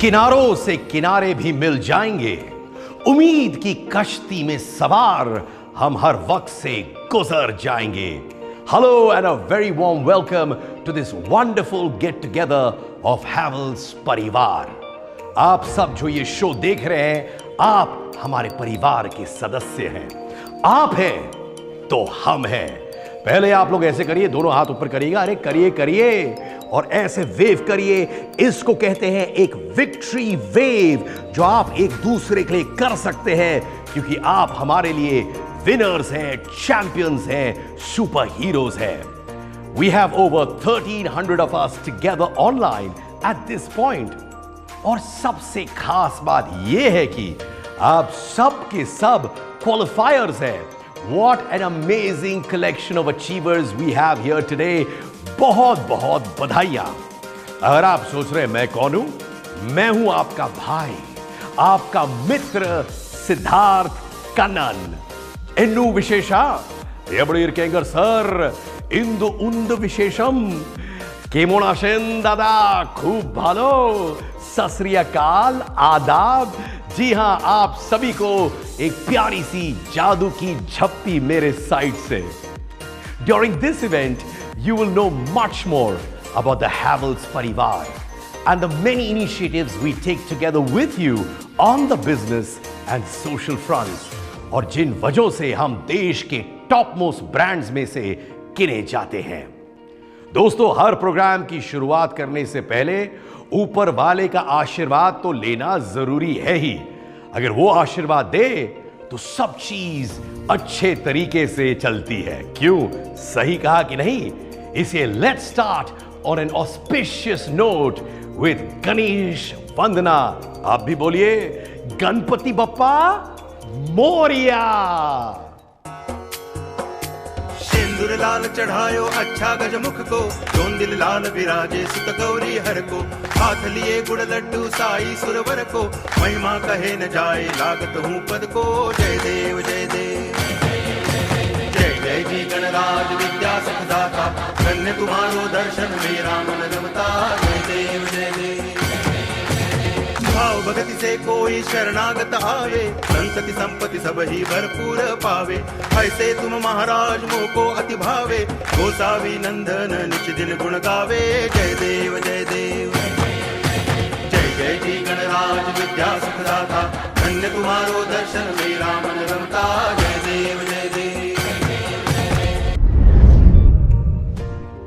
किनारों से किनारे भी मिल जाएंगे, उम्मीद की कश्ती में सवार हम हर वक्त से गुजर जाएंगे। Hello and a very warm welcome to this wonderful get together of Havells परिवार। आप सब जो ये शो देख रहे हैं, आप हमारे परिवार के सदस्य हैं। आप हैं तो हम हैं। पहले आप लोग ऐसे करिए, दोनों हाथ ऊपर करिएगा। अरे करिए करिए, और ऐसे वेव करिए। इसको कहते हैं एक विक्ट्री वेव, जो आप एक दूसरे के लिए कर सकते हैं, क्योंकि आप हमारे लिए विनर्स हैं, चैंपियंस हैं, सुपर हीरोज हैं। We have over 1300 of us together online at this point। और सबसे खास बात यह है कि आप सब के सब क्वालिफायर्स हैं। What an amazing collection of achievers we have here today। बहुत बहुत बधाइयां। अगर आप सोच रहे हैं मैं कौन हूं, मैं हूं आपका भाई, आपका मित्र सिद्धार्थ कन्नन। इन्नु विशेषा एबड़ी इरकेंगर सर, इंदु उंद विशेषम केमन आছেন दादा? खूब भालो, सत श्री अकाल, आदाब। जी हां, आप सभी को एक प्यारी सी जादू की झप्पी मेरे साइड से। During this event, you will know much more about the Havells परिवार and the many initiatives we take together with you on the business and social fronts, और जिन वजहों से हम देश के टॉप मोस्ट ब्रांड्स में से गिने जाते हैं। दोस्तों, हर प्रोग्राम की शुरुआत करने से पहले ऊपर वाले का आशीर्वाद तो लेना जरूरी है ही। अगर वो आशीर्वाद दे तो सब चीज अच्छे तरीके से चलती है। क्यों? सही कहा कि नहीं? इसे let's start on an auspicious note with Ganesh Vandana. आप भी बोलिए, गणपति बप्पा मोरिया। सिंदूर लाल चढ़ायो अच्छा गजमुख को, जोन दिल लाल विराजे सुत गौरी हर को। हाथ लिए गुड़ लड्डू साई सुरवर को, महिमा कहे न जाए लागत हूँ पद को। जय देव जय देव, जय जय जी गणराज विद्या सुखदाता। धन्य तुम्हारो दर्शन मेरा मन रमता। जय देव जय देव। भाव भगति से कोई शरणागत आवे, संतति संपत्ति सब ही भरपूर पावे। ऐसे तुम महाराज मोह को अति भावे, गोसावी नंदन निच दिन गुण गावे। जय देव जय देव, जय जय जी गणराज विद्या सुखदाता। धन्य तुम्हारो दर्शन मेरा मन रमता। जय देव जय देव।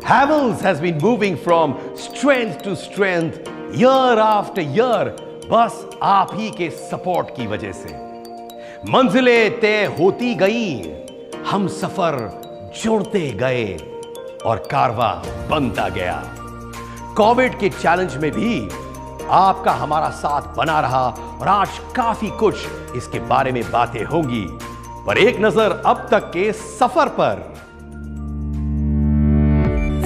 Havells has been moving from strength to strength year after year, बस आप ही के सपोर्ट की वजह से। मंजिलें तय होती गई, हम सफर जुड़ते गए, और कारवां बनता गया। कोविड के चैलेंज में भी आपका हमारा साथ बना रहा, और आज काफी कुछ इसके बारे में बातें होंगी। पर एक नजर अब तक के सफर पर।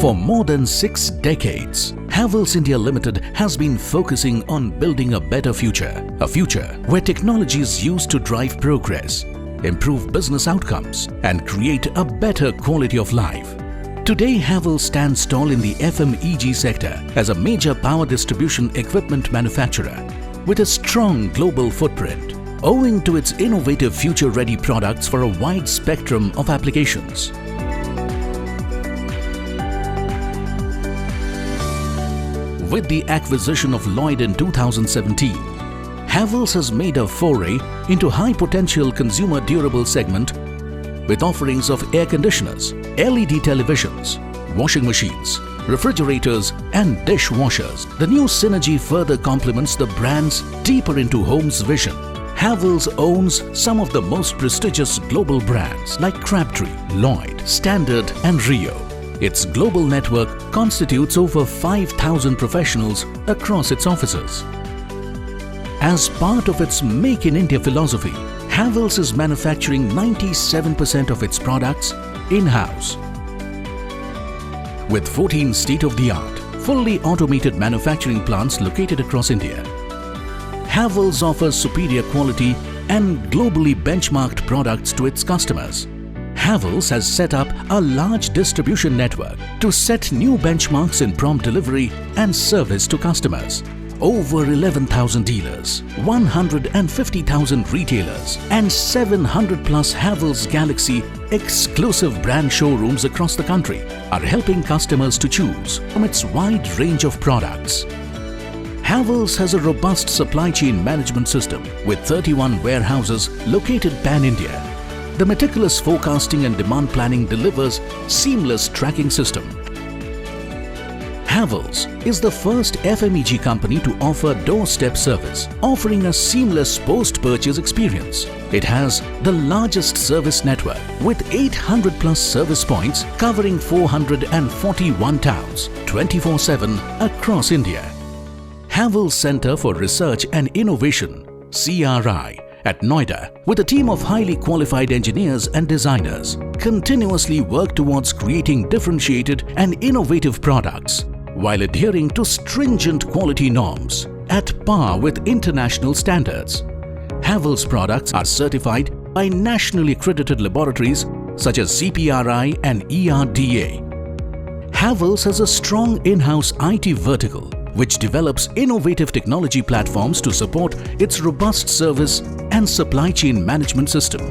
For more than 6 decades, Havells India Limited has been focusing on building a better future. A future where technology is used to drive progress, improve business outcomes, and create a better quality of life. Today, Havells stands tall in the FMEG sector as a major power distribution equipment manufacturer with a strong global footprint, owing to its innovative future-ready products for a wide spectrum of applications. With the acquisition of Lloyd in 2017, Havells has made a foray into high-potential consumer durable segment with offerings of air conditioners, LED televisions, washing machines, refrigerators and dishwashers. The new synergy further complements the brand's deeper into home's vision. Havells owns some of the most prestigious global brands like Crabtree, Lloyd, Standard and Rio. Its global network constitutes over 5,000 professionals across its offices. As part of its Make in India philosophy, Havells is manufacturing 97% of its products in-house. With 14 state-of-the-art, fully automated manufacturing plants located across India, Havells offers superior quality and globally benchmarked products to its customers. Havells has set up a large distribution network to set new benchmarks in prompt delivery and service to customers. over 11,000 dealers, 150,000 retailers, and 700 plus Havells Galaxy exclusive brand showrooms across the country are helping customers to choose from its wide range of products. Havells has a robust supply chain management system with 31 warehouses located pan-India. The meticulous forecasting and demand planning delivers seamless tracking system. Havells is the first FMEG company to offer doorstep service, offering a seamless post-purchase experience. It has the largest service network with 800 plus service points covering 441 towns 24/7 across India. Havells Center for Research and Innovation, CRI, at Noida, with a team of highly qualified engineers and designers, continuously work towards creating differentiated and innovative products while adhering to stringent quality norms at par with international standards. Havells products are certified by nationally accredited laboratories such as CPRI and ERDA. Havells has a strong in-house IT vertical which develops innovative technology platforms to support its robust service and supply chain management system.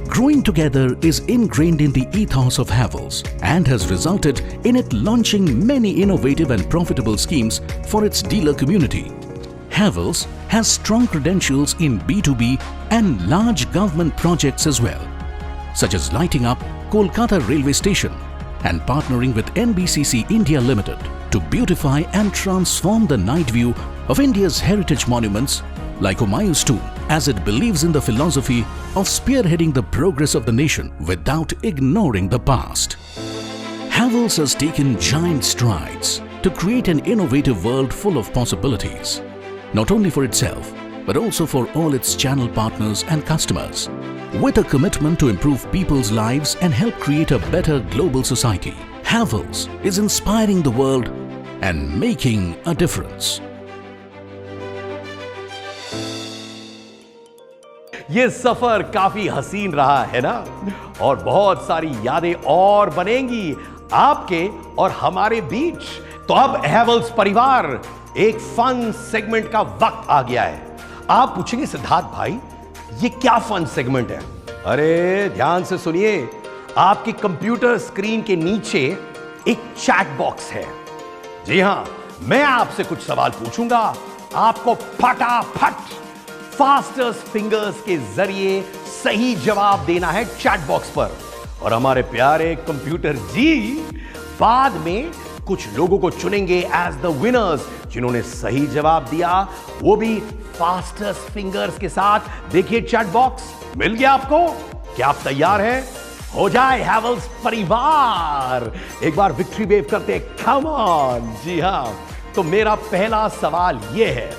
Growing together is ingrained in the ethos of Havells and has resulted in it launching many innovative and profitable schemes for its dealer community. Havells has strong credentials in B2B and large government projects as well, such as lighting up Kolkata railway station and partnering with NBCC India Limited to beautify and transform the night view of India's heritage monuments like Humayun's tomb, as it believes in the philosophy of spearheading the progress of the nation without ignoring the past. Havells has taken giant strides to create an innovative world full of possibilities, not only for itself, but also for all its channel partners and customers. With a commitment to improve people's lives and help create a better global society, Havells is inspiring the world and making a difference. ये सफर काफी हसीन रहा है ना, और बहुत सारी यादें और बनेंगी आपके और हमारे बीच। तो अब हैवेल्स परिवार, एक फन सेगमेंट का वक्त आ गया है। आप पूछेंगे सिद्धार्थ भाई, ये क्या फन सेगमेंट है? अरे ध्यान से सुनिए, आपकी कंप्यूटर स्क्रीन के नीचे एक चैट बॉक्स है। जी हां, मैं आपसे कुछ सवाल पूछूंगा, आपको फटाफट फास्टेस्ट फिंगर्स के जरिए सही जवाब देना है चैट बॉक्स पर। और हमारे प्यारे कंप्यूटर जी बाद में कुछ लोगों को चुनेंगे एज द विनर्स, जिन्होंने सही जवाब दिया, वो भी फास्टेस्ट फिंगर्स के साथ। देखिए चैट बॉक्स मिल गया आपको। क्या आप तैयार हैं? हो जाए हैवेल्स परिवार, एक बार विक्ट्री वेव करते, कम ऑन। जी हां, तो मेरा पहला सवाल यह है,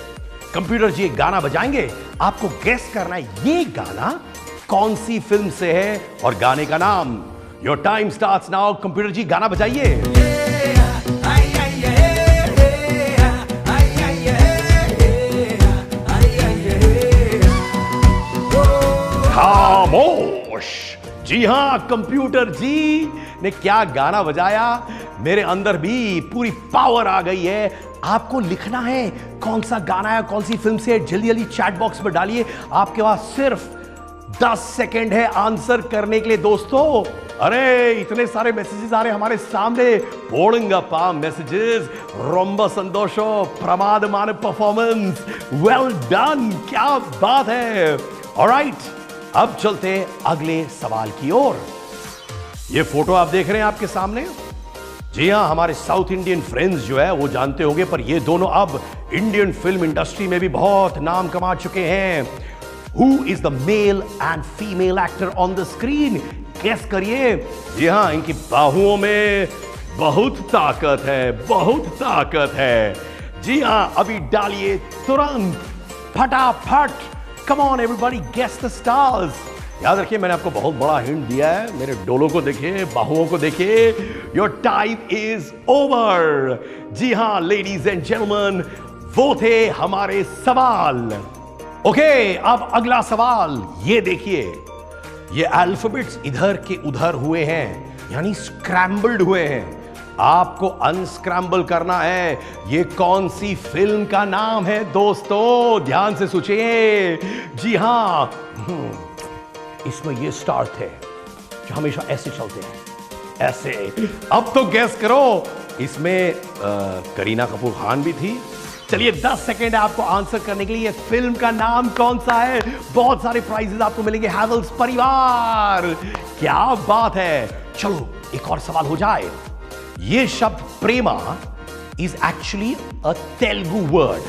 कंप्यूटर जी एक गाना बजाएंगे, आपको गेस करना है ये गाना कौन सी फिल्म से है और गाने का नाम। Your time starts now. Computer ji गाना बजाइए। खामोश। जी हां, कंप्यूटर जी ने क्या गाना बजाया, मेरे अंदर भी पूरी पावर आ गई है। आपको लिखना है कौन सा गाना है, कौन सी फिल्म से है, जल्दी जल्दी चैट बॉक्स में डालिए। आपके पास सिर्फ 10 सेकंड है आंसर करने के लिए दोस्तों। अरे इतने सारे मैसेजेस आ रहे हमारे सामने। पोड़ंगप्पा मैसेजेस, रोम्बा संतोषो, प्रमादमान परफॉर्मेंस, वेल डन, क्या बात है। ऑलराइट, अब चलते हैं अगले सवाल की ओर। ये फोटो आप देख रहे हैं आपके सामने। जी हां, हमारे साउथ इंडियन फ्रेंड्स जो है वो जानते होंगे, पर ये दोनों अब इंडियन फिल्म इंडस्ट्री में भी बहुत नाम कमा चुके हैं। Who is the male and female actor on the screen? Guess करिए। जी हां, इनकी बाहुओं में बहुत ताकत है, बहुत ताकत है। जी हां, अभी डालिए तुरंत, फटाफट। Come on everybody, guess the stars. याद रखिए, मैंने आपको बहुत बड़ा हिंट दिया है। मेरे डोलों को देखिए, बाहुओं को देखिए। Your time is over. जी हां लेडीज एंड जेंटलमैन, वो थे हमारे सवाल। ओके, अब अगला सवाल ये देखिए। ये अल्फाबेट्स इधर के उधर हुए हैं, यानी स्क्रैम्बल्ड हुए हैं। आपको अनस्क्रैम्बल करना है। ये कौन सी फिल्म का नाम है दोस्तों? ध्यान से सोचिए। जी हां, इसमें ये स्टार थे जो हमेशा ऐसे चलते हैं, ऐसे। अब तो गैस करो, इसमें करीना कपूर खान भी थी। चलिए 10 सेकेंड है आपको आंसर करने के लिए। ये फिल्म का नाम कौन सा है? बहुत सारे प्राइजेस आपको मिलेंगे हैवेल्स परिवार। क्या बात है। चलो एक और सवाल हो जाए। ये शब्द प्रेमा is actually a Telugu word.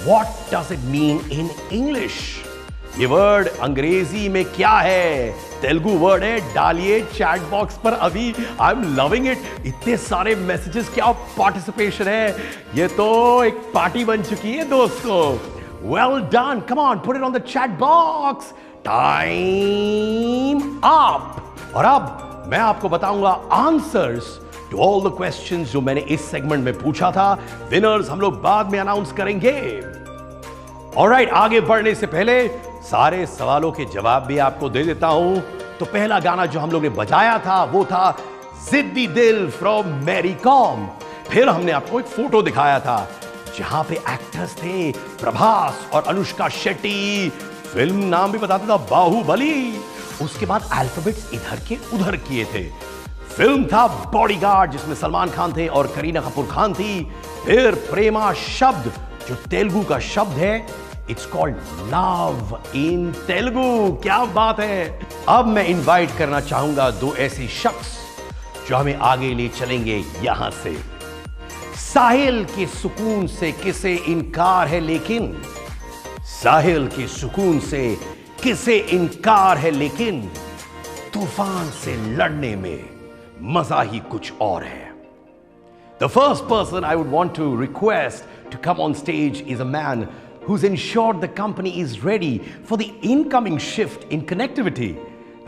What does it mean in English? ये वर्ड अंग्रेजी में क्या है? तेलुगु वर्ड है। डालिए चैट बॉक्स पर अभी। I am loving it. इतने सारे मैसेजेस, क्या पार्टिसिपेशन है। ये तो एक पार्टी बन चुकी है दोस्तों। Well done. Come on, put it on the chat box. Time up. और अब मैं आपको बताऊंगा answers to all the questions जो मैंने इस सेगमेंट में पूछा था। विनर्स हम लोग बाद में अनाउंस करेंगे। ऑलराइट, आगे बढ़ने से पहले सारे सवालों के जवाब भी आपको दे देता हूं। तो पहला गाना जो हम लोग ने बजाया था वो था जिद्दी दिल फ्रॉम मैरी कॉम। फिर हमने आपको एक फोटो दिखाया था जहां पे एक्टर्स थे प्रभास और अनुष्का शेट्टी। फिल्म नाम भी बताता था बाहुबली। उसके बाद अल्फाबेट्स इधर के उधर किए थे। फिल्म था बॉडीगार्ड जिसमें सलमान खान थे और करीना कपूर खान थी। फिर प्रेमा शब्द जो तेलुगु का शब्द है, it's called love in Telugu. क्या बात है। अब मैं इनवाइट करना चाहूंगा दो ऐसे शख्स जो हमें आगे ले चलेंगे यहां से। साहिल के सुकून से किसे इनकार है लेकिन, साहिल के सुकून से किसे इनकार है लेकिन, तूफान से लड़ने में मजा ही कुछ और है। The first person I would want to request to come on stage is a man who's ensured the company is ready for the incoming shift in connectivity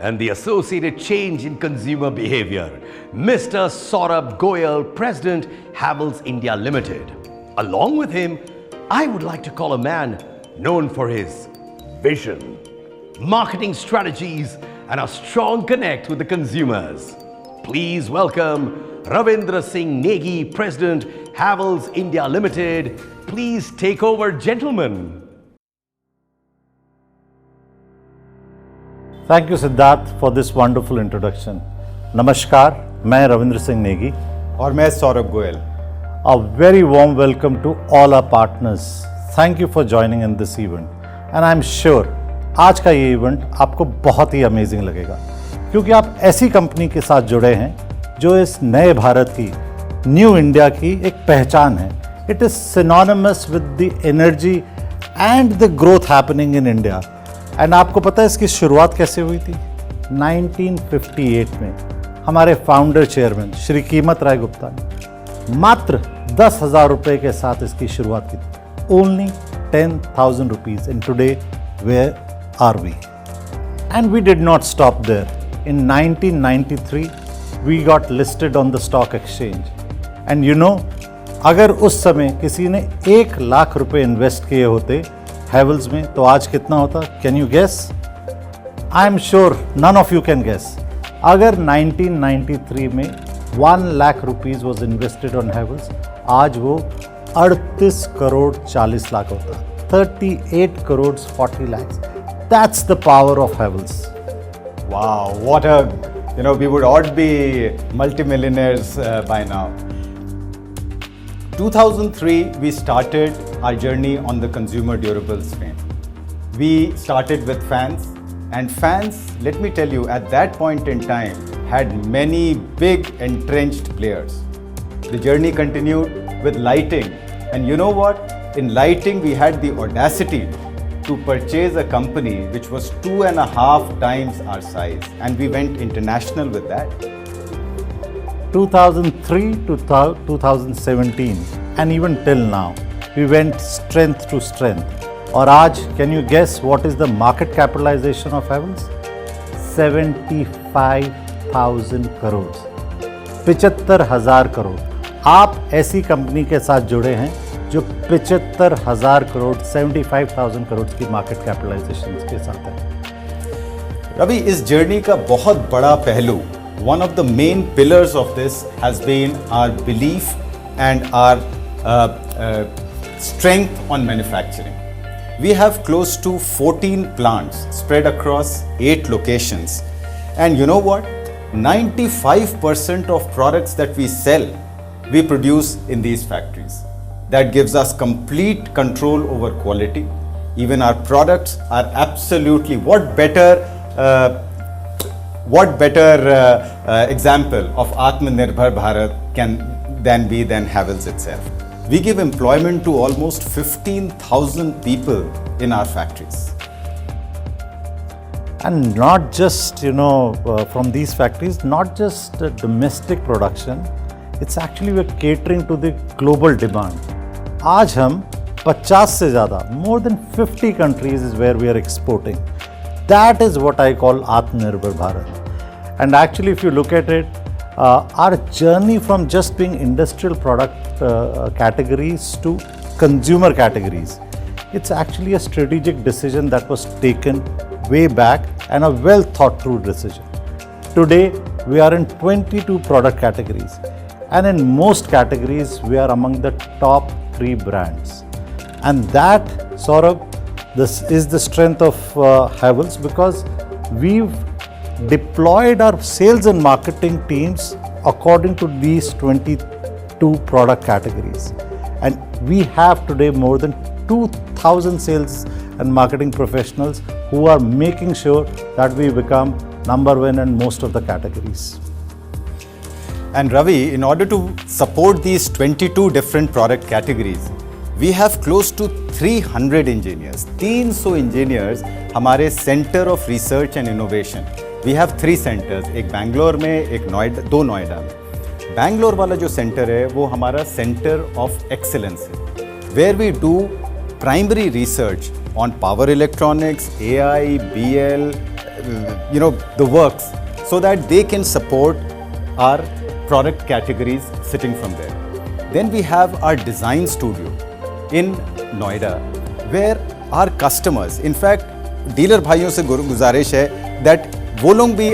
and the associated change in consumer behavior. Mr. Saurabh Goyal, President, Havells India Limited. Along with him, I would like to call a man known for his vision, marketing strategies, and a strong connect with the consumers. Please welcome Ravindra Singh Negi, President, Havells India Limited. Please take over, gentlemen. Thank you, Siddharth, for this wonderful introduction. Namaskar, मैं रविंद्र सिंह नेगी और मैं Saurabh Goyal. A very warm welcome to all our partners. Thank you for joining in this event. And I'm sure आज का ये event आपको बहुत ही amazing लगेगा क्योंकि आप ऐसी कंपनी के साथ जुड़े हैं जो इस नए भारत की, न्यू इंडिया की एक पहचान है। It is synonymous with the energy and the growth happening in India. And आपको पता है इसकी शुरुआत कैसे हुई थी? 1958 में हमारे फाउंडर चेयरमैन श्री कीमत राय गुप्ता ने मात्र 10,000 रुपये के साथ इसकी शुरुआत की थी। Only 10,000 rupees. In today where are we? And we did not stop there. In 1993, we got listed on the stock exchange. And you know, अगर उस समय किसी ने 1 लाख रुपए इन्वेस्ट किए होते हैवेल्स में तो आज कितना होता? Can you guess? I am sure none of you can guess. अगर 1993 में 1 lakh rupees was invested on Havells, आज वो 38 करोड़ 40 लाख होता। 38 crore 40 lakhs. That's the power of Havells. Wow, what a, we would all be multimillionaires by now. 2003, we started our journey on the consumer durables frame. We started with fans, and fans, let me tell you, at that point in time, had many big entrenched players. The journey continued with lighting, and you know what? In lighting, we had the audacity to purchase a company which was 2.5 times our size, and we went international with that. 2003 to 2017 and even till now, we went strength to strength. और आज can you guess what is the market capitalization of Havells? 75,000 crore, 75,000 crore. आप ऐसी company के साथ जुड़े हैं जो 75,000 करोड़ 75,000 करोड़ की मार्केट कैपिटलाइजेशन के साथ है। रवि, इस जर्नी का बहुत बड़ा पहलू one of the main pillars of this has been our belief and our strength on manufacturing. We have close to 14 plants spread across 8 locations. And you know what? 95% of products that we sell, we produce in these factories. That gives us complete control over quality. Even our products are absolutely, what better example of Atmanirbhar Bharat than Havells itself. We give employment to almost 15,000 people in our factories. And not just, from these factories, not just domestic production, it's actually we're catering to the global demand. आज हम 50 से ज़्यादा, more than 50 countries is where we are exporting. That is what I call Atmanirbhar Bharat. And actually, if you look at it, our journey from just being industrial product categories to consumer categories, it's actually a strategic decision that was taken way back and a well thought through decision. Today, we are in 22 product categories, and in most categories, we are among the top 3 brands. And that, Saurabh, this is the strength of Havells, because we've deployed our sales and marketing teams according to these 22 product categories. And we have today more than 2,000 sales and marketing professionals who are making sure that we become number 1 in most of the categories. And Ravi, in order to support these 22 different product categories, we have close to 300 engineers. 300 engineers हमारे Center of Research and Innovation. We have 3 centers, एक बैंगलोर में, एक नोएडा, 2 नोएडा में. बैंगलोर वाला जो centre है वो हमारा Center of Excellence है, where we do primary research on power electronics, AI, BL, the works, so that they can support our product categories sitting from there. Then we have our design studio in Noida, where our customers, in fact, dealer भाइयों से गुजारिश है that वो लोग भी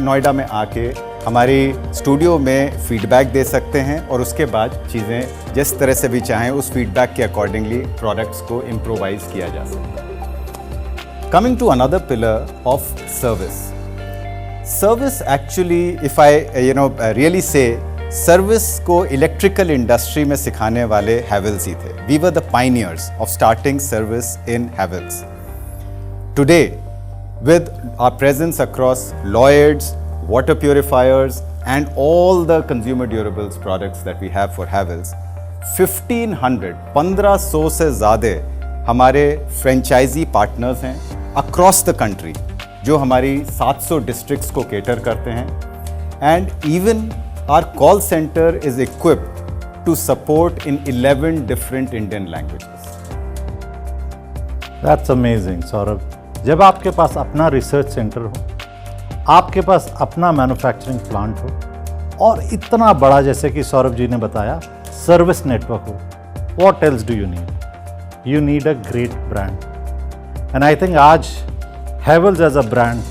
नोएडा में आके हमारी स्टूडियो में फीडबैक दे सकते हैं और उसके बाद चीज़ें जिस तरह से भी चाहें उस फीडबैक के अकॉर्डिंगली प्रोडक्ट्स को इम्प्रोवाइज किया जा सकता है. Coming to another pillar of service. Service actually if I really say service को इलेक्ट्रिकल इंडस्ट्री में सिखाने वाले हैवेल्स ही थे. We were the pioneers of starting service in Havells. Today with our presence across Lloyd's, water purifiers and all the consumer durables products that we have for Havells, 1500 से ज़्यादा हमारे franchise partners हैं across the country जो हमारी 700 districts को cater करते हैं. And even our call center is equipped to support in 11 different Indian languages. That's amazing, Saurabh. जब आपके पास अपना रिसर्च सेंटर हो, आपके पास अपना मैन्युफैक्चरिंग प्लांट हो और इतना बड़ा, जैसे कि सौरभ जी ने बताया, सर्विस नेटवर्क हो, what else do you need? You need a great brand. And I think आज हैवेल्स एज अ ब्रांड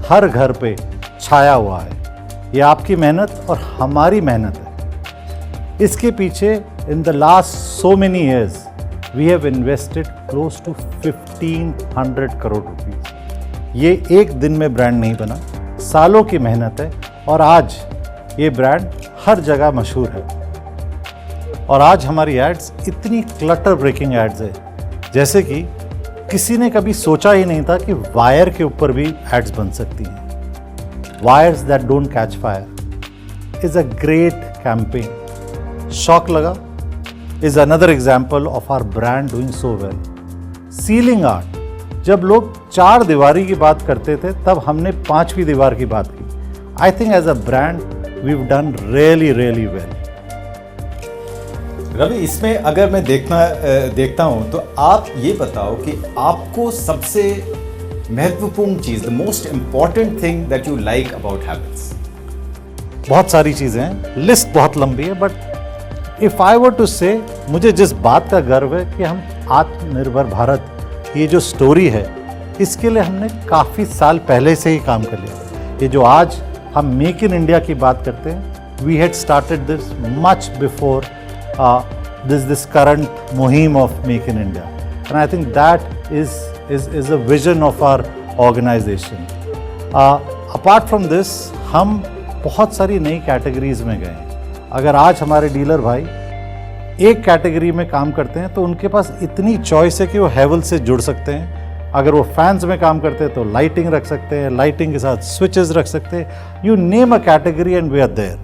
हर घर पे छाया हुआ है. ये आपकी मेहनत और हमारी मेहनत है. इसके पीछे in the last so many years we have invested close to 1500 crore rupees. ये एक दिन में ब्रांड नहीं बना, सालों की मेहनत है और आज ये ब्रांड हर जगह मशहूर है. और आज हमारी एड्स इतनी क्लटर ब्रेकिंग एड्स है, जैसे कि किसी ने कभी सोचा ही नहीं था कि वायर के ऊपर भी एड्स बन सकती हैं. Wires that don't catch fire is a great campaign. Shock लगा is another example of our brand doing so well. Ceiling art, जब लोग 4 दीवारी की बात करते थे तब हमने 5वीं दीवार की बात की. I think as a brand we've done really well. Ravi, इसमें अगर मैं देखता हूँ तो आप ये बताओ कि आपको सबसे महत्वपूर्ण चीज़, the most important thing that you like about Havells. बहुत सारी चीज़ें हैं, लिस्ट बहुत लंबी है, but if I were to say, मुझे जिस बात का गर्व है कि हम आत्मनिर्भर भारत, ये जो स्टोरी है, इसके लिए हमने काफ़ी साल पहले से ही काम कर लिया. ये जो आज हम मेक इन इंडिया की बात करते हैं, we had started this much before this current मुहिम of Make in India, and I think that is a vision of our organization. Apart from this, हम बहुत सारी नई कैटेगरीज में गए हैं. अगर आज हमारे डीलर भाई एक कैटेगरी में काम करते हैं तो उनके पास इतनी चॉइस है कि वो हैवेल्स से जुड़ सकते हैं. अगर वो फैंस में काम करते हैं तो लाइटिंग रख सकते हैं, लाइटिंग के साथ स्विचेस रख सकते हैं. You name a category and we are there.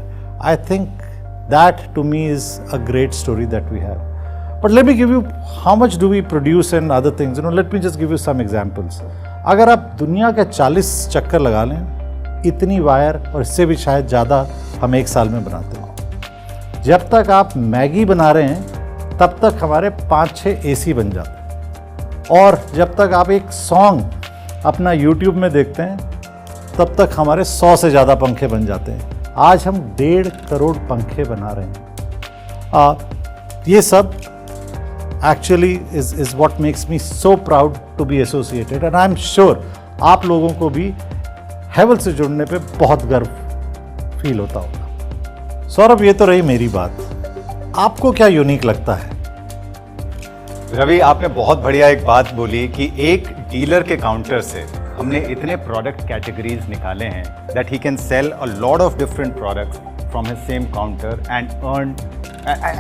I think that to me is a great story that we have. But let me give you how much do we produce and other things. Let me just give you some examples. अगर आप दुनिया के 40 चक्कर लगा लें, इतनी wire और इससे भी शायद ज़्यादा हम एक साल में बनाते हैं. जब तक आप मैगी बना रहे हैं तब तक हमारे 5-6 AC बन जाते हैं. और जब तक आप एक सॉन्ग अपना YouTube में देखते हैं तब तक हमारे 100 से ज़्यादा पंखे बन जाते हैं. आज हम 1.5 करोड़ पंखे बना रहे हैं. ये सब actually is what makes me so proud to be associated, and I am sure आप लोगों को भी हैवेल्स से जुड़ने पे बहुत गर्व फील होता होगा. सौरभ, ये तो रही मेरी बात. आपको क्या यूनिक लगता है? रवि, आपने बहुत बढ़िया एक बात बोली कि एक डीलर के काउंटर से हमने इतने प्रोडक्ट कैटेगरीज निकाले हैं that he can sell a lot of different products from his same counter and earn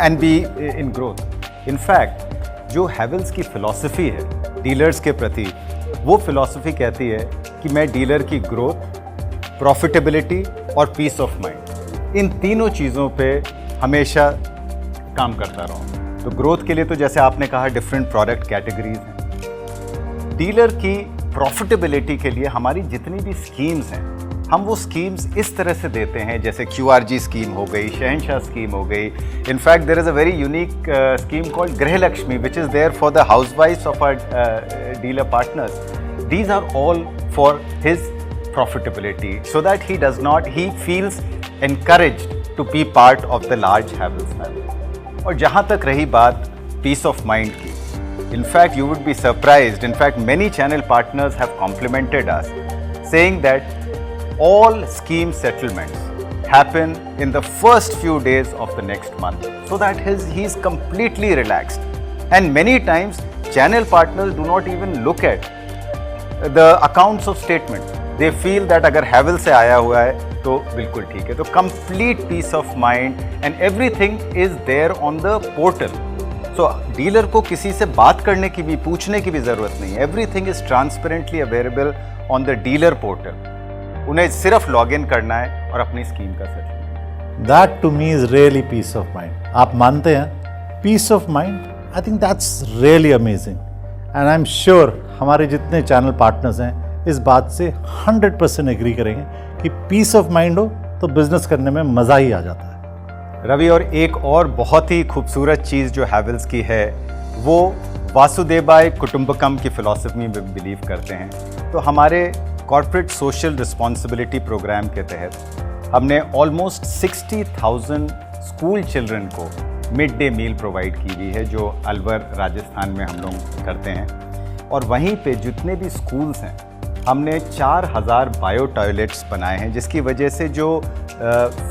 and be in growth. In fact जो हैवेल्स की फ़िलॉसफी है डीलर्स के प्रति, वो फ़िलॉसफी कहती है कि मैं डीलर की ग्रोथ, प्रॉफिटेबिलिटी और पीस ऑफ माइंड, इन तीनों चीज़ों पे हमेशा काम करता रहूँ. तो ग्रोथ के लिए तो जैसे आपने कहा डिफरेंट प्रोडक्ट कैटेगरीज हैं. डीलर की प्रॉफिटेबिलिटी के लिए हमारी जितनी भी स्कीम्स हैं, हम वो स्कीम्स इस तरह से देते हैं, जैसे QRG स्कीम हो गई, शहनशाह स्कीम हो गई. In fact there is a very unique scheme called Griha Lakshmi which is there for the हाउसवाइफ्स of our dealer partners. These are all for his profitability so that he feels encouraged to be part of the large Havells family. और जहाँ तक रही बात peace of mind की, in fact you would be surprised, in fact many channel partners have complimented us saying that all scheme settlements happen in the first few days of the next month so that he is completely relaxed. And many times channel partners do not even look at the accounts of statement. They feel that अगर Havells से आया हुआ है तो बिल्कुल ठीक है. तो complete peace of mind and everything is there on the portal. So dealer को किसी से बात करने की भी, पूछने की भी ज़रूरत नहीं है. Everything is transparently available on the dealer portal. उन्हें सिर्फ लॉग इन करना है और अपनी स्कीम का settlement. That to me is really peace of mind. आप मानते हैं peace of mind? I think that's really amazing. And I'm sure हमारे जितने चैनल पार्टनर्स हैं इस बात से 100% एग्री करेंगे कि पीस ऑफ माइंड हो तो बिजनेस करने में मज़ा ही आ जाता है. रवि, और एक और बहुत ही खूबसूरत चीज़ जो हैवेल्स की है वो वासुदेवाय कुटुंबकम की फ़िलॉसफी में बिलीव करते हैं. तो हमारे कॉर्पोरेट सोशल रिस्पॉन्सिबिलिटी प्रोग्राम के तहत हमने ऑलमोस्ट 60,000 स्कूल चिल्ड्रन को मिड डे मील प्रोवाइड की हुई है, जो अलवर राजस्थान में हम लोग करते हैं. और वहीं पे जितने भी स्कूल्स हैं हमने 4,000 बायो टॉयलेट्स बनाए हैं, जिसकी वजह से जो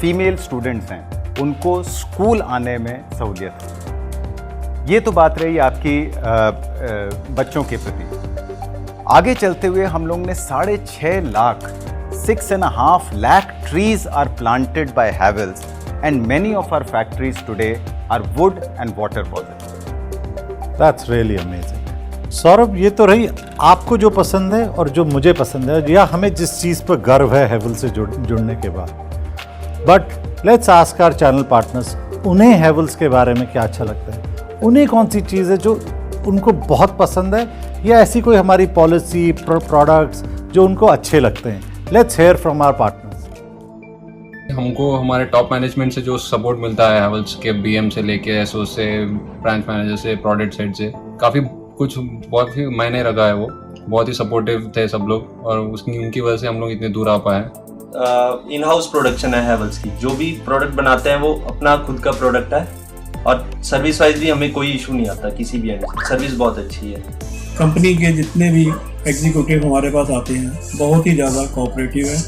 फीमेल स्टूडेंट्स हैं उनको स्कूल आने में सहूलियत हो. ये तो बात रही आपकी बच्चों के प्रति. आगे चलते हुए हम लोग ने 6.5 lakh 6.5 lakh trees are planted by Havells and many of our factories today are wood and water positive. That's really amazing. Saurabh, ये तो रही आपको जो पसंद है और जो मुझे पसंद है, या हमें जिस चीज़ पर गर्व है हैवेल्स से जुड़ने के बाद. But let's ask our channel partners, उन्हें हैवेल्स के बारे में क्या अच्छा लगता है? उन्हें कौन सी चीज़ है जो उनको बहुत पसंद है, या ऐसी कोई हमारी पॉलिसी, प्रोडक्ट्स जो उनको अच्छे लगते हैं? Let's hear from our partners. हमको हमारे टॉप मैनेजमेंट से जो सपोर्ट मिलता है हैवेल्स के BM से लेके एसओ से, ब्रांच मैनेजर से, प्रोडक्ट साइड से, काफ़ी कुछ बहुत ही मायने रखा है. वो बहुत ही सपोर्टिव थे सब लोग और उनकी वजह से हम लोग इतने दूर आ पाए. इन हाउस प्रोडक्शन है हैवेल्स की. जो भी प्रोडक्ट बनाते हैं वो अपना खुद का प्रोडक्ट है और सर्विस वाइज भी हमें कोई इशू नहीं आता किसी भी एंड से. सर्विस बहुत अच्छी है. कंपनी के जितने भी एग्जीक्यूटिव हमारे पास आते हैं बहुत ही ज़्यादा कोऑपरेटिव है.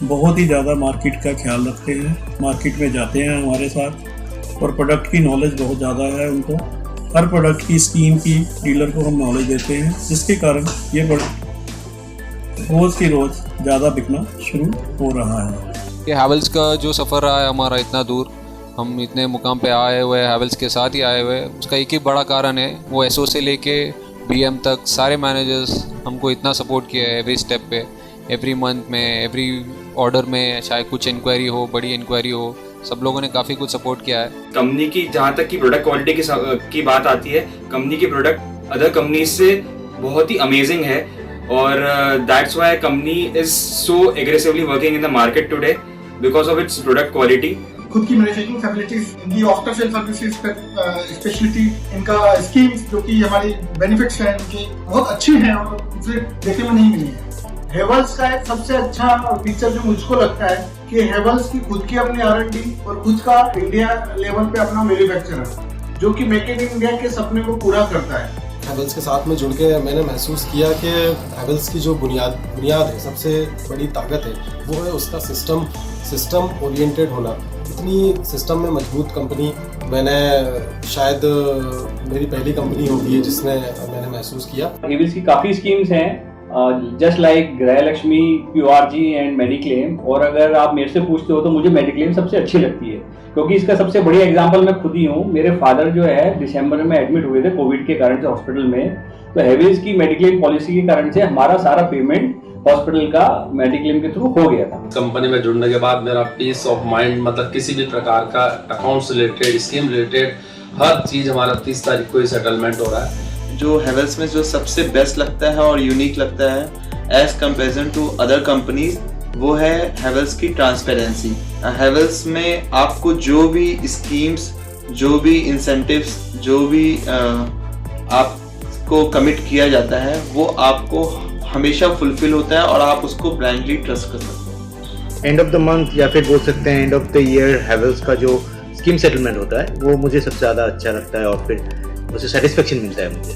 बहुत ही ज़्यादा मार्केट का ख्याल रखते हैं, मार्केट में जाते हैं हमारे साथ और प्रोडक्ट की नॉलेज बहुत ज़्यादा है उनको। हर प्रोडक्ट की स्कीम की डीलर को हम नॉलेज देते हैं, जिसके कारण ये प्रोडक्ट रोज़ की रोज़ ज़्यादा बिकना शुरू हो रहा है। ये हैवेल्स का जो सफ़र रहा है हमारा इतना दूर, हम इतने मुकाम पे आए हुए हैं, हैवेल्स के साथ ही आए हुए हैं, उसका एक ही बड़ा कारण है, वो एसओ से लेके बीएम तक सारे मैनेजर्स हमको इतना सपोर्ट किया है एवरी स्टेप पे, एवरी मंथ में, एवरी ऑर्डर में, चाहे कुछ इंक्वायरी हो, बड़ी इंक्वायरी हो, सब लोगों ने काफ़ी कुछ सपोर्ट किया है। कंपनी की जहाँ तक की प्रोडक्ट क्वालिटी की बात आती है, कंपनी की प्रोडक्ट अदर कंपनी से बहुत ही अमेजिंग है और that's why company is so aggressively working in the market today because of its product quality. खुद की मैन्युफैक्चरिंग फैसिलिटीज, इनकी आफ्टर सेल सर्विसेज, स्पेशलिटी, इनका स्कीम्स जो कि हमारी बेनिफिट्स हैं इनके बहुत अच्छे हैं और दूसरे देखने में नहीं मिली है। हेवल्स का एक सबसे अच्छा फीचर जो मुझको लगता है कि हेवल्स की खुद की अपनी R&D और खुद का इंडिया लेवल पे अपना मैन्युफैक्चरर जो कि मेक इन इंडिया के सपने को पूरा करता है। हेवल्स के साथ में जुड़ के मैंने महसूस किया कि हेवल्स की जो बुनियाद है, सबसे बड़ी ताकत है, वो है उसका सिस्टम ओरिएंटेड होना। इतनी सिस्टम में मजबूत कंपनी मैंने शायद मेरी पहली कंपनी होगी जिसमें मैंने महसूस किया। हेवल्स की काफ़ी स्कीम्स हैं, जस्ट लाइक गृह लक्ष्मी, PRG एंड मेडिक्लेम। और अगर आप मेरे से पूछते हो तो मुझे मेडिक्लेम सबसे अच्छी लगती है क्योंकि इसका सबसे बढ़िया एग्जांपल मैं खुद ही हूँ। मेरे फादर जो है दिसंबर में एडमिट हुए थे कोविड के कारण से हॉस्पिटल में, तो हेवल्स की मेडिक्लेम पॉलिसी के कारण से हमारा सारा पेमेंट हॉस्पिटल का मेडिक्लेम के थ्रू हो गया था। कंपनी में जुड़ने के बाद मेरा पीस ऑफ माइंड, मतलब किसी भी प्रकार का अकाउंट से रिलेटेड, स्कीम रिलेटेड हर चीज़ हमारा 30 तारीख को ही सेटलमेंट हो रहा है। जो हेवल्स में जो सबसे बेस्ट लगता है और यूनिक लगता है as comparison to other companies, वो है हेवल्स की ट्रांसपेरेंसी। हेवल्स में आपको जो भी स्कीम्स, जो भी इंसेंटिव्स, जो भी आपको कमिट किया जाता है वो आपको हमेशा फुलफिल होता है और आप उसको ब्लाइंडली ट्रस्ट कर सकते हैं। एंड ऑफ द मंथ या फिर बोल सकते हैं end of the year Havells का जो स्कीम सेटलमेंट होता है वो मुझे सबसे ज़्यादा अच्छा लगता है और फिर उससे सेटिस्फेक्शन मिलता है मुझे।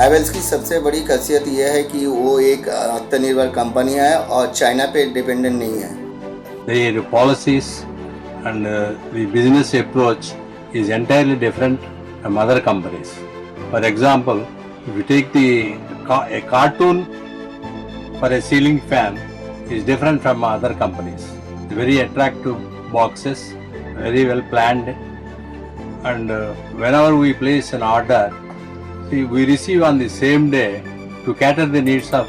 हेवल्स की सबसे बड़ी खासियत यह है कि वो एक आत्मनिर्भर कंपनी है और चाइना पे डिपेंडेंट नहीं है। Their policies and the business approach is entirely different from other companies. For example, if you take a cartoon for a ceiling fan is different from other companies. Very attractive boxes, very well planned, and whenever we place an order, we receive on the same day to cater the needs of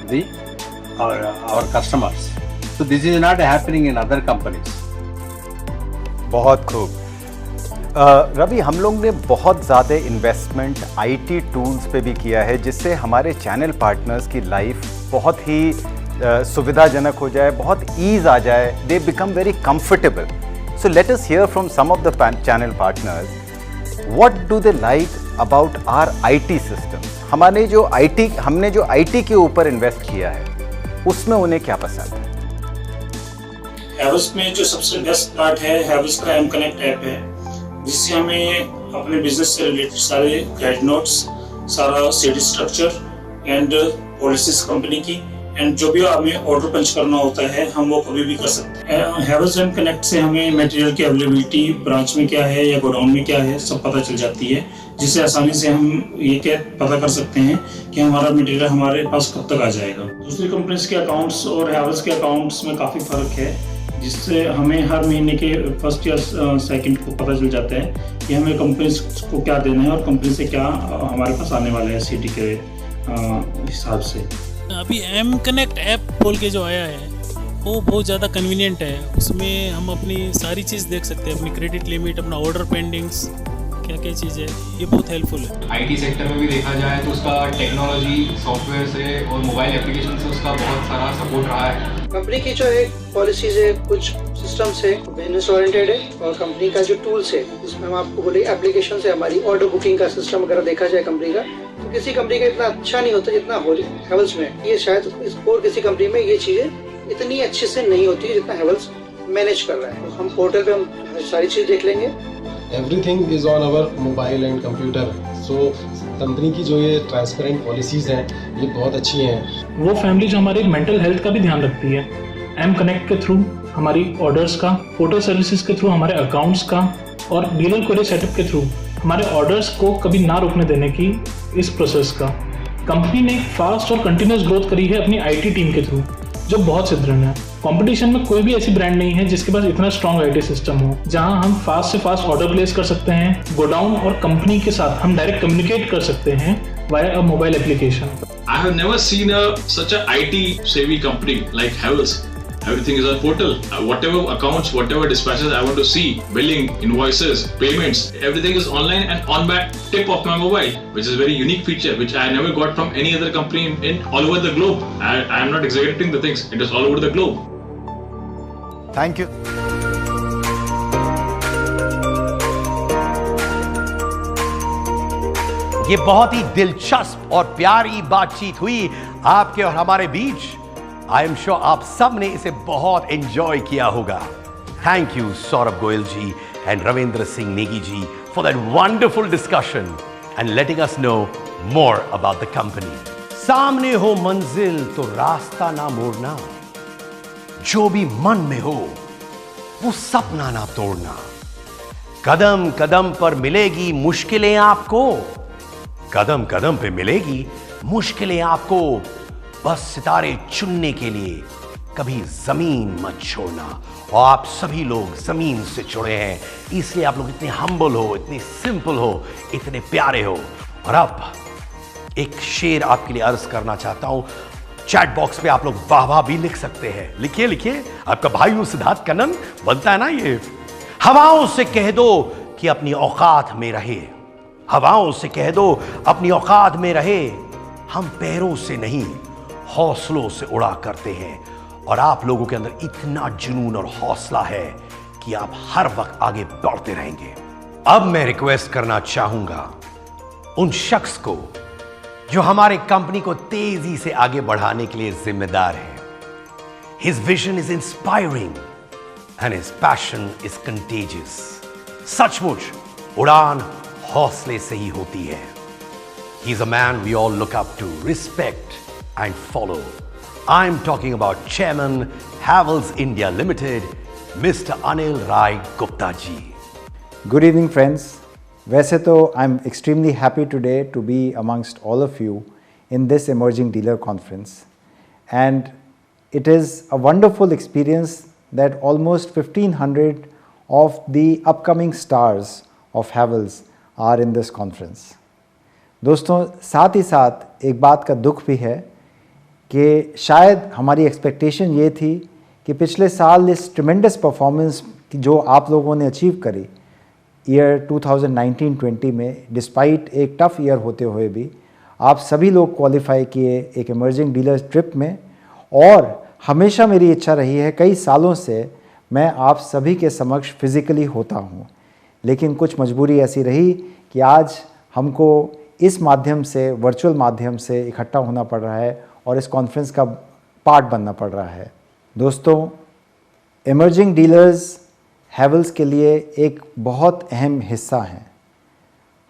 our customers. So this is not happening in other companies. बहुत खूब। रवि, हम लोग ने बहुत ज़्यादा investment IT tools पे भी किया है जिससे हमारे चैनल पार्टनर्स की लाइफ बहुत ही सुविधाजनक हो जाए, बहुत ईज आ जाए, they become very comfortable. So let us hear from some of the channel partners what do they like about our IT systems. हमने जो IT के ऊपर इन्वेस्ट किया है उसमें उन्हें क्या पसंद है? हेवल्स में जो सबसे बेस्ट पार्ट है हेवल्स का M-Connect ऐप है, जिससे हमें अपने बिजनेस से रिलेटेड सारे गाइड नोट्स, सारा set structure and policies company की एंड जो भी हमें ऑर्डर पंच करना होता है हम वो कभी भी कर सकते हैं। हेवल्स M-Connect से हमें मटेरियल की अवेलेबिलिटी ब्रांच में क्या है या गोडाउन में क्या है सब पता चल जाती है, जिससे आसानी से हम ये पता कर सकते हैं कि हमारा मटेरियल हमारे पास कब तक आ जाएगा। दूसरी कंपनीज के अकाउंट्स और हेवल्स के अकाउंट्स में काफ़ी फ़र्क है, जिससे हमें हर महीने के फर्स्ट या सेकंड को पता चल जाता है कि हमें कंपनी को क्या देना है और कंपनी से क्या हमारे पास आने वाला है सिटी के हिसाब से। अभी M-Connect ऐप खोल के जो आया है वो बहुत ज़्यादा कन्वीनियंट है, उसमें हम अपनी सारी चीज़ देख सकते हैं, अपनी क्रेडिट लिमिट, अपना ऑर्डर पेंडिंग्स, क्या क्या चीज़ है, ये बहुत हेल्पफुल है। IT सेक्टर में भी देखा जाए तो उसका टेक्नोलॉजी, सॉफ्टवेयर से और मोबाइल एप्लीकेशन से उसका बहुत सारा सपोर्ट रहा है। कंपनी की जो है पॉलिसीज है, कुछ सिस्टम्स है, बिजनेस ओरिएंटेड है, और कंपनी का जो टूल्स है उसमें हम आपको बोले एप्लीकेशन से हमारी ऑर्डर बुकिंग का सिस्टम अगर देखा जाए कंपनी का, तो किसी कंपनी का इतना अच्छा नहीं होता जितना हेवल्स में। ये शायद और किसी कंपनी में ये चीज़ें इतनी अच्छे से नहीं होती है जितना हेवल्स मैनेज कर रहा है। तो हम पोर्टल पे हम सारी चीज़ देख लेंगे। Everything is on our mobile and computer. So company की जो ये ट्रांसपेरेंट पॉलिसीज़ हैं ये बहुत अच्छी हैं। वो फैमिली जो हमारी मेंटल हेल्थ का भी ध्यान रखती है, एम कनेक्ट के थ्रू हमारी ऑर्डर्स का, पोर्टल सर्विसेज के थ्रू हमारे अकाउंट्स का और डीलर क्वेरी सेटअप के थ्रू हमारे ऑर्डर्स को कभी ना रुकने देने की इस प्रोसेस का कंपनी ने फास्ट और कंटिन्यूस ग्रोथ करी है अपनी आईटी टीम के थ्रू, जो बहुत सुदृढ़ है। कंपटीशन में कोई भी ऐसी ब्रांड नहीं है जिसके पास इतना स्ट्रॉन्ग आईटी सिस्टम हो, जहां हम फास्ट से फास्ट ऑर्डर प्लेस कर सकते हैं, गोडाउन और कंपनी के साथ हम डायरेक्ट कम्युनिकेट कर सकते हैं via a mobile application. I have never seen such a IT savvy company like Havells. Everything is on portal. Whatever accounts, whatever dispatches I want to see, billing, invoices, payments, everything is online and on my tip of my mobile, which is a very unique feature which I never got from any other company in all over the globe. I am not exaggerating the things. It is all over the globe. Thank you. ये बहुत ही दिलचस्प और प्यारी बातचीत हुई आपके और हमारे बीच। आई एम श्योर आप सब ने इसे बहुत एंजॉय किया होगा। Thank you Saurabh Goyal ji and Ravindra Singh Negi ji for that wonderful discussion and letting us know more about the company. सामने हो मंजिल तो रास्ता ना मोड़ना, जो भी मन में हो वो सपना ना तोड़ना। कदम कदम पर मिलेगी मुश्किलें आपको, कदम कदम पे मिलेगी मुश्किलें आपको, बस सितारे चुनने के लिए कभी जमीन मत छोड़ना। और आप सभी लोग जमीन से जुड़े हैं, इसलिए आप लोग इतने हम्बल हो, इतने सिंपल हो, इतने प्यारे हो। और अब एक शेर आपके लिए अर्ज करना चाहता हूं। चैट बॉक्स पे आप लोग वाह वाह भी लिख सकते हैं। लिखिए लिखिए, आपका भाई हूं सिद्धार्थ कन्नन, बनता है ना ये। हवाओं से कह दो कि अपनी औकात में रहे, हवाओं से कह दो अपनी औकात में रहे। हम पैरों से नहीं हौसलों से उड़ा करते हैं, और आप लोगों के अंदर इतना जुनून और हौसला है कि आप हर वक्त आगे बढ़ते रहेंगे। अब मैं रिक्वेस्ट करना चाहूंगा उन शख्स को जो हमारे कंपनी को तेजी से आगे बढ़ाने के लिए जिम्मेदार है। His vision is inspiring and his passion is contagious. सचमुच उड़ान हौसले से ही होती है। He is a man we all look up to, respect and follow. I'm talking about Chairman Havells India Limited, Mr. Anil Rai Gupta ji. Good evening, friends. वैसे तो I'm extremely happy today to be amongst all of you in this emerging dealer conference, and it is a wonderful experience that almost 1500 of the upcoming stars of Havells are in this conference. दोस्तों, साथ ही साथ एक बात का दुख भी है कि शायद हमारी एक्सपेक्टेशन ये थी कि पिछले साल इस ट्रिमेंडस परफॉर्मेंस जो आप लोगों ने अचीव करी ईयर 2019-20 में, डिस्पाइट एक टफ ईयर होते हुए भी आप सभी लोग क्वालिफाई किए एक इमर्जिंग डीलर ट्रिप में। और हमेशा मेरी इच्छा रही है, कई सालों से मैं आप सभी के समक्ष फिज़िकली होता हूँ, लेकिन कुछ मजबूरी ऐसी रही कि आज हमको इस माध्यम से, वर्चुअल माध्यम से इकट्ठा होना पड़ रहा है और इस कॉन्फ्रेंस का पार्ट बनना पड़ रहा है। दोस्तों, इमर्जिंग डीलर्स हैवेल्स के लिए एक बहुत अहम हिस्सा हैं।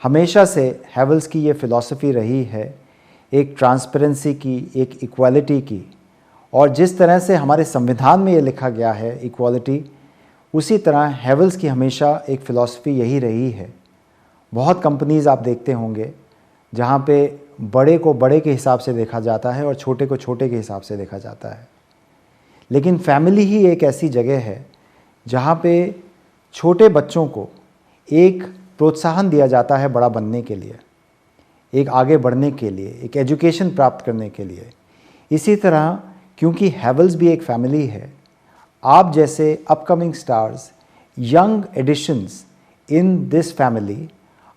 हमेशा से हैवेल्स की ये फ़िलॉसफी रही है एक ट्रांसपेरेंसी की, एक इक्वालिटी की, और जिस तरह से हमारे संविधान में ये लिखा गया है इक्वालिटी, उसी तरह हैवेल्स की हमेशा एक फ़िलॉसफी यही रही है। बहुत कंपनीज़ आप देखते होंगे जहाँ पे बड़े को बड़े के हिसाब से देखा जाता है और छोटे को छोटे के हिसाब से देखा जाता है, लेकिन फैमिली ही एक ऐसी जगह है जहाँ पे छोटे बच्चों को एक प्रोत्साहन दिया जाता है बड़ा बनने के लिए, एक आगे बढ़ने के लिए, एक एजुकेशन प्राप्त करने के लिए। इसी तरह क्योंकि हैवेल्स भी एक फैमिली है, आप जैसे upcoming stars, young additions in this family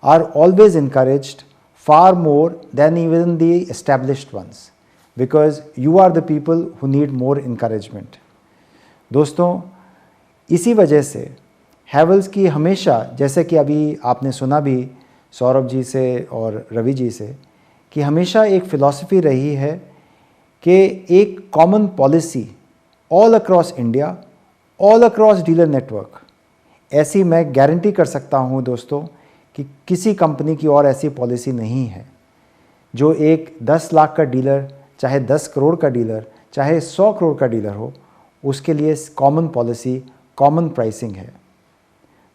are always encouraged far more than even the established ones, because you are the people who need more encouragement. दोस्तों, इसी वजह से हैवेल्स की हमेशा, जैसे कि अभी आपने सुना भी सौरभ जी से और रवि जी से, कि हमेशा एक फ़िलॉसफी रही है कि एक common policy all across India, all across dealer network, ऐसी मैं गारंटी कर सकता हूँ दोस्तों कि किसी कंपनी की और ऐसी पॉलिसी नहीं है जो एक 10 लाख का डीलर, चाहे 10 करोड़ का डीलर, चाहे 100 करोड़ का डीलर हो, उसके लिए कॉमन पॉलिसी, कॉमन प्राइसिंग है।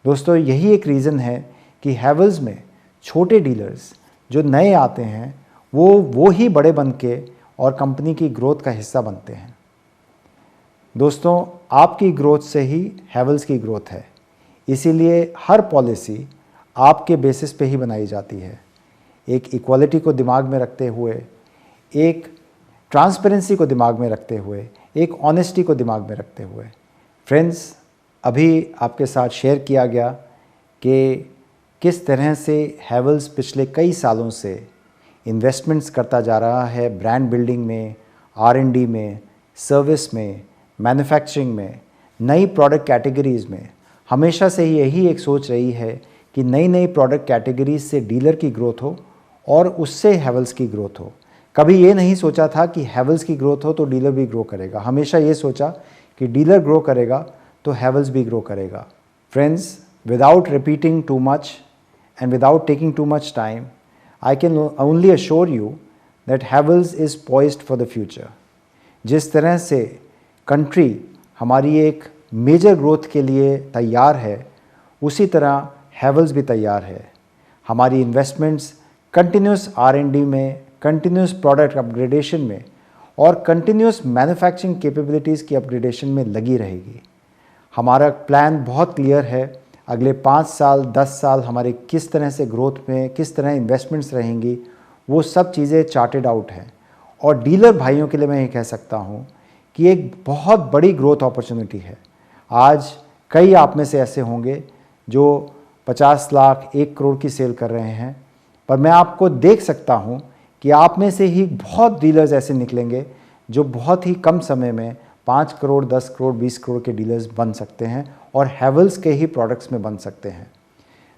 दोस्तों, यही एक रीज़न है कि हैवेल्स में छोटे डीलर्स जो नए आते हैं वो ही बड़े बन के और कंपनी की ग्रोथ का हिस्सा बनते हैं। दोस्तों, आपकी ग्रोथ से ही हैवेल्स की ग्रोथ है, इसीलिए हर पॉलिसी आपके बेसिस पे ही बनाई जाती है। एक इक्वालिटी को दिमाग में रखते हुए, एक ट्रांसपेरेंसी को दिमाग में रखते हुए, एक ऑनेस्टी को दिमाग में रखते हुए। फ्रेंड्स, अभी आपके साथ शेयर किया गया कि किस तरह से हैवेल्स पिछले कई सालों से इन्वेस्टमेंट्स करता जा रहा है ब्रांड बिल्डिंग में, R&D में, सर्विस में, मैन्युफैक्चरिंग में, नई प्रोडक्ट कैटेगरीज़ में। हमेशा से ही यही एक सोच रही है कि नई नई प्रोडक्ट कैटेगरीज से डीलर की ग्रोथ हो और उससे हैवेल्स की ग्रोथ हो। कभी ये नहीं सोचा था कि हैवेल्स की ग्रोथ हो तो डीलर भी ग्रो करेगा। हमेशा ये सोचा कि डीलर ग्रो करेगा तो हैवेल्स भी ग्रो करेगा। Friends, without repeating too much and without taking too much time, I can only assure you that Havells is poised for the future. जिस तरह से कंट्री हमारी एक मेजर ग्रोथ के लिए तैयार है, उसी तरह हैवेल्स भी तैयार है। हमारी इन्वेस्टमेंट्स कंटिन्यूस R&D में, कंटिन्यूस प्रोडक्ट अपग्रेडेशन में और कंटिन्यूस मैन्युफैक्चरिंग कैपेबिलिटीज़ की अपग्रेडेशन में लगी रहेगी। हमारा प्लान बहुत क्लियर है। अगले 5 साल 10 साल हमारे किस तरह से ग्रोथ में, किस तरह इन्वेस्टमेंट्स रहेंगी, वो सब चीज़ें चार्टेड आउट हैं। और डीलर भाइयों के लिए मैं ये कह सकता हूँ कि एक बहुत बड़ी ग्रोथ अपॉर्चुनिटी है। आज कई आप में से ऐसे होंगे जो 50 लाख 1 करोड़ की सेल कर रहे हैं, पर मैं आपको देख सकता हूँ कि आप में से ही बहुत डीलर्स ऐसे निकलेंगे जो बहुत ही कम समय में 5 करोड़ 10 करोड़ 20 करोड़ के डीलर्स बन सकते हैं और हैवेल्स के ही प्रोडक्ट्स में बन सकते हैं।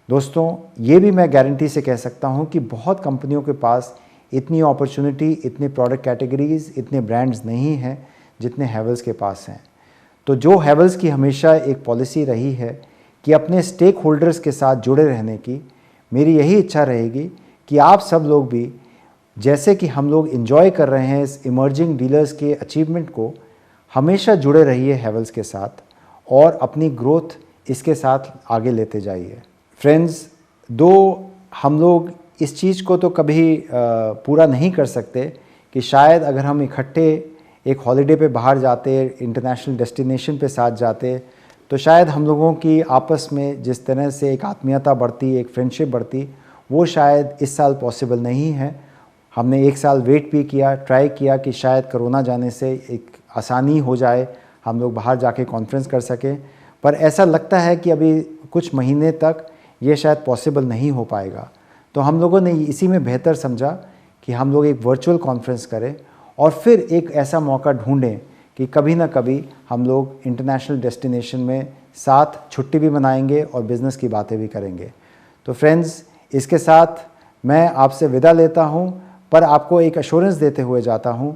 दोस्तों, ये भी मैं गारंटी से कह सकता हूँ कि बहुत कंपनियों के पास इतनी अपॉर्चुनिटी, इतने प्रोडक्ट कैटेगरीज, इतने ब्रांड्स नहीं हैं जितने हैवेल्स के पास हैं। तो जो हैवेल्स की हमेशा एक पॉलिसी रही है कि अपने स्टेक होल्डर्स के साथ जुड़े रहने की, मेरी यही इच्छा रहेगी कि आप सब लोग भी, जैसे कि हम लोग एंजॉय कर रहे हैं इस इमर्जिंग डीलर्स के अचीवमेंट को, हमेशा जुड़े रहिए हैवेल्स के साथ और अपनी ग्रोथ इसके साथ आगे लेते जाइए। फ्रेंड्स, दो हम लोग इस चीज़ को तो कभी पूरा नहीं कर सकते कि शायद अगर हम इकट्ठे एक हॉलिडे पे बाहर जाते, इंटरनेशनल डेस्टिनेशन पे साथ जाते, तो शायद हम लोगों की आपस में जिस तरह से एक आत्मीयता बढ़ती, एक फ्रेंडशिप बढ़ती, वो शायद इस साल पॉसिबल नहीं है। हमने 1 साल वेट भी किया, ट्राई किया कि शायद कोरोना जाने से एक आसानी हो जाए, हम लोग बाहर जाके कॉन्फ्रेंस कर सकें, पर ऐसा लगता है कि अभी कुछ महीने तक ये शायद पॉसिबल नहीं हो पाएगा। तो हम लोगों ने इसी में बेहतर समझा कि हम लोग एक वर्चुअल कॉन्फ्रेंस करें और फिर एक ऐसा मौका ढूंढें कि कभी ना कभी हम लोग इंटरनेशनल डेस्टिनेशन में साथ छुट्टी भी मनाएंगे और बिज़नेस की बातें भी करेंगे। तो फ्रेंड्स, इसके साथ मैं आपसे विदा लेता हूं, पर आपको एक एश्योरेंस देते हुए जाता हूं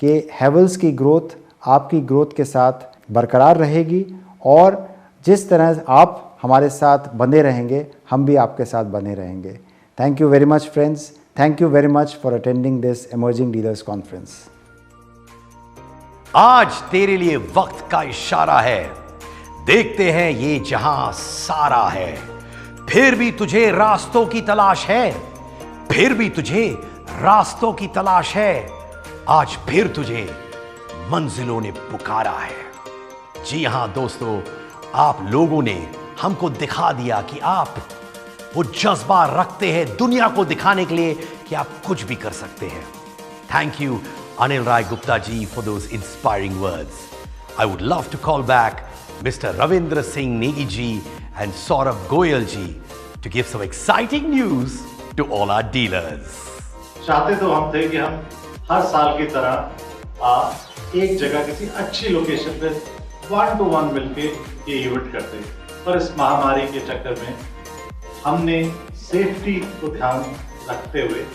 कि हैवेल्स की ग्रोथ आपकी ग्रोथ के साथ बरकरार रहेगी और जिस तरह आप हमारे साथ बने रहेंगे, हम भी आपके साथ बने रहेंगे। Thank you very much friends. Thank you very much for attending this emerging dealers conference. आज तेरे लिए वक्त का इशारा है, देखते हैं ये जहां सारा है। फिर भी तुझे रास्तों की तलाश है, फिर भी तुझे रास्तों की तलाश है। आज फिर तुझे मंजिलों ने पुकारा है। जी हां दोस्तों, आप लोगों ने हमको दिखा दिया कि आप वो जज्बा रखते हैं दुनिया को दिखाने के लिए कि आप कुछ भी कर सकते हैं। Thank you Anil Rai Gupta ji for those inspiring words. I would love to call back Mr. Ravindra Singh Negi ji and Saurabh Goyal ji to give some exciting news to all our dealers. चाहते तो हम थे कि हम हर साल की तरह एक जगह किसी अच्छी लोकेशन पे 1-to-1 मिलके ये इवेंट करते, पर इस महामारी के चक्कर में हमने सेफ्टी को ध्यान रखते हुए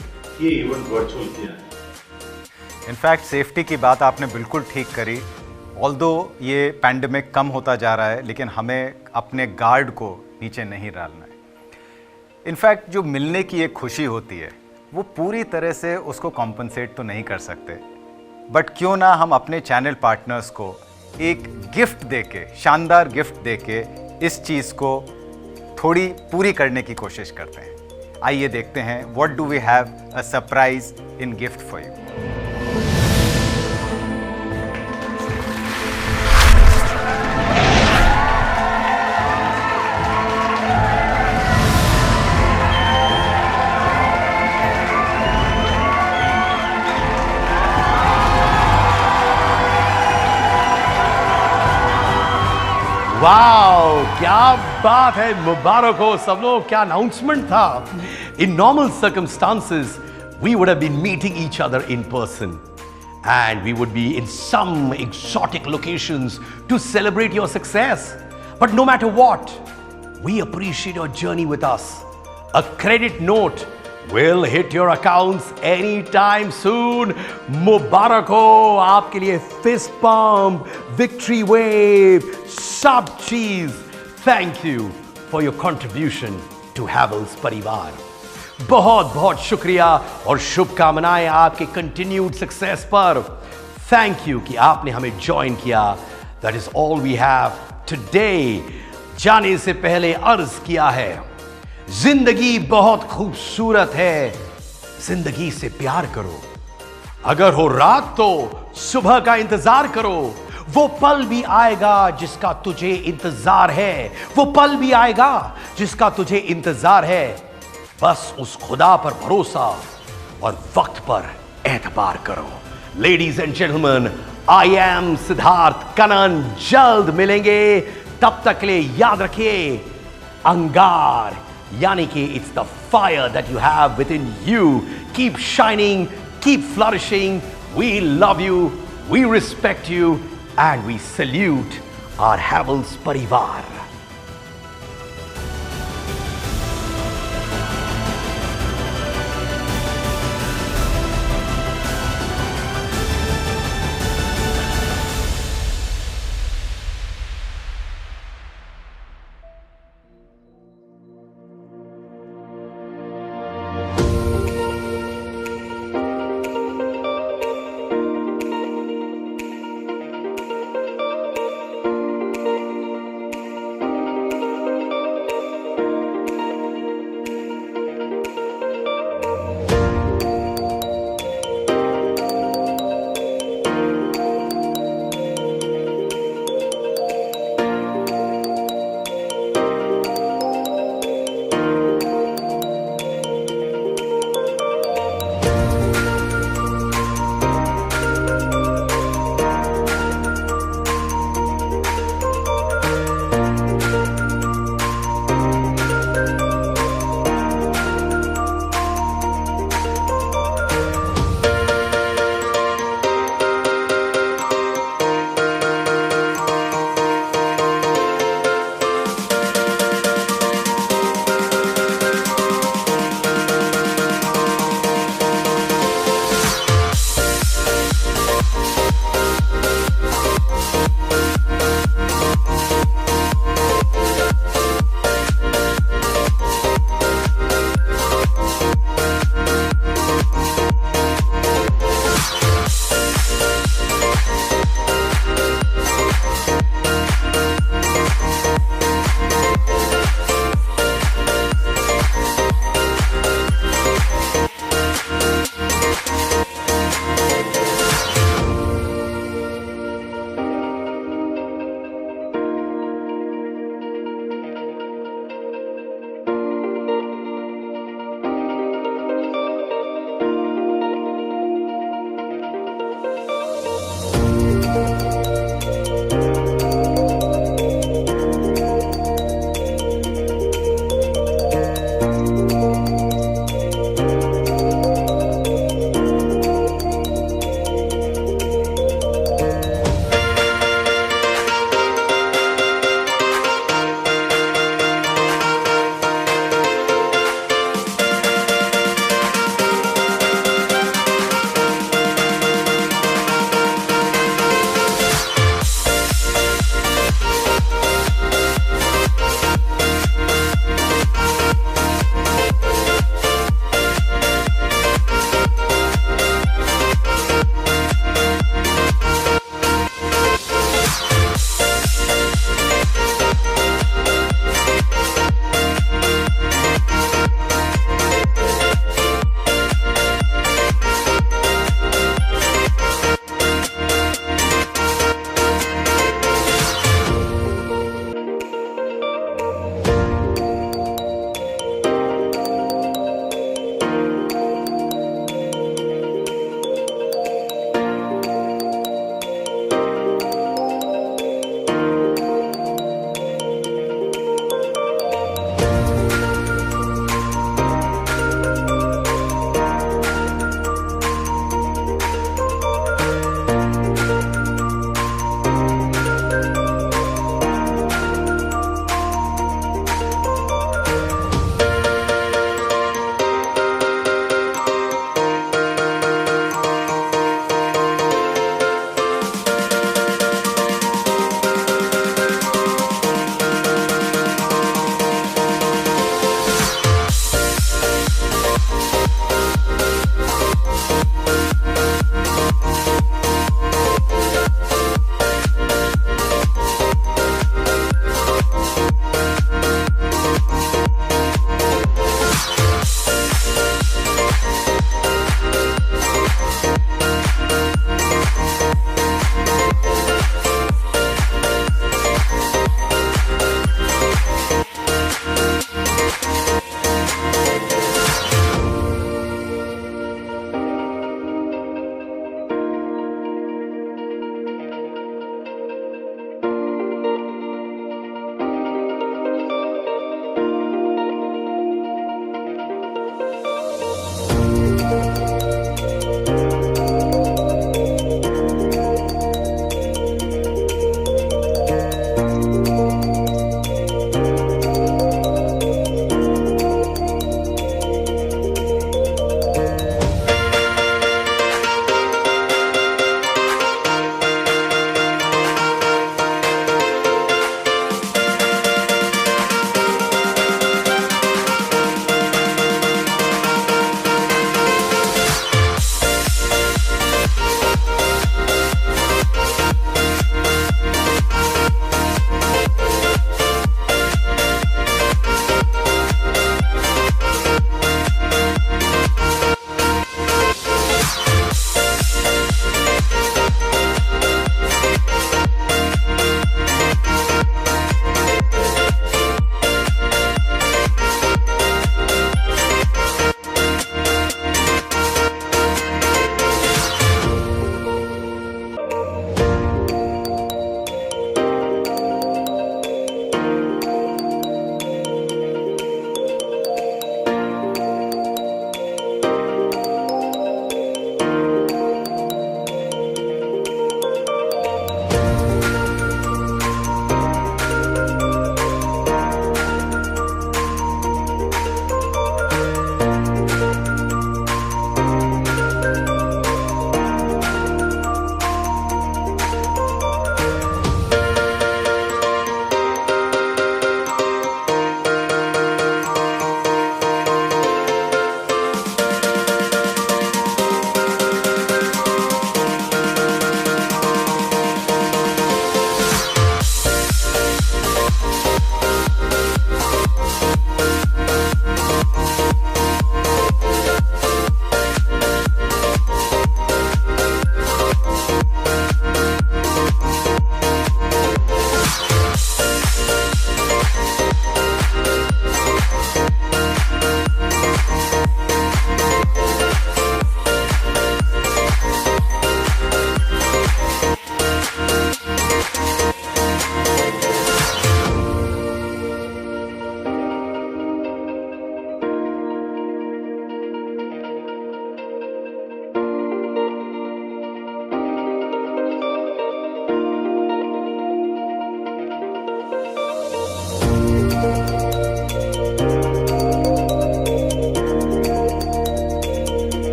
ये इवेंट वर्चुअल किया है। इनफैक्ट सेफ्टी की बात आपने बिल्कुल ठीक करी। ऑल्दो ये पैंडेमिक कम होता जा रहा है, लेकिन हमें अपने गार्ड को नीचे नहीं डालना है। इनफैक्ट जो मिलने की एक खुशी होती है वो पूरी तरह से उसको कॉम्पनसेट तो नहीं कर सकते, बट क्यों ना हम अपने चैनल पार्टनर्स को एक गिफ्ट देके, शानदार गिफ्ट देके इस चीज़ को थोड़ी पूरी करने की कोशिश करते हैं। आइए देखते हैं what do we have a surprise in gift for you. Wow, क्या बात है, मुबारक हो सब लोग। क्या अनाउंसमेंट था। In normal circumstances we would have been meeting each other in person and we would be in some exotic locations to celebrate your success. But no matter what, we appreciate your journey with us. A credit note will hit your accounts anytime soon. Mubarak ho, aapke liye fist pump, victory wave, sab cheese. Thank you for your contribution to Havells Parivar. बहुत बहुत शुक्रिया और शुभकामनाएं आपके continued success पर। Thank you कि आपने हमें ज्वाइन किया। That is all we have today. जाने से पहले अर्ज किया है, जिंदगी बहुत खूबसूरत है, जिंदगी से प्यार करो। अगर हो रात तो सुबह का इंतजार करो। वो पल भी आएगा जिसका तुझे इंतजार है, वो पल भी आएगा जिसका तुझे इंतजार है। बस उस खुदा पर भरोसा और वक्त पर एतबार करो। Ladies and gentleman, I am Siddharth Kannan. जल्द मिलेंगे, तब तक के लिए याद रखिए, अंगार यानी कि it's the fire that you have within you. Keep shining, keep flourishing. We love you, we respect you and we salute our Havells परिवार।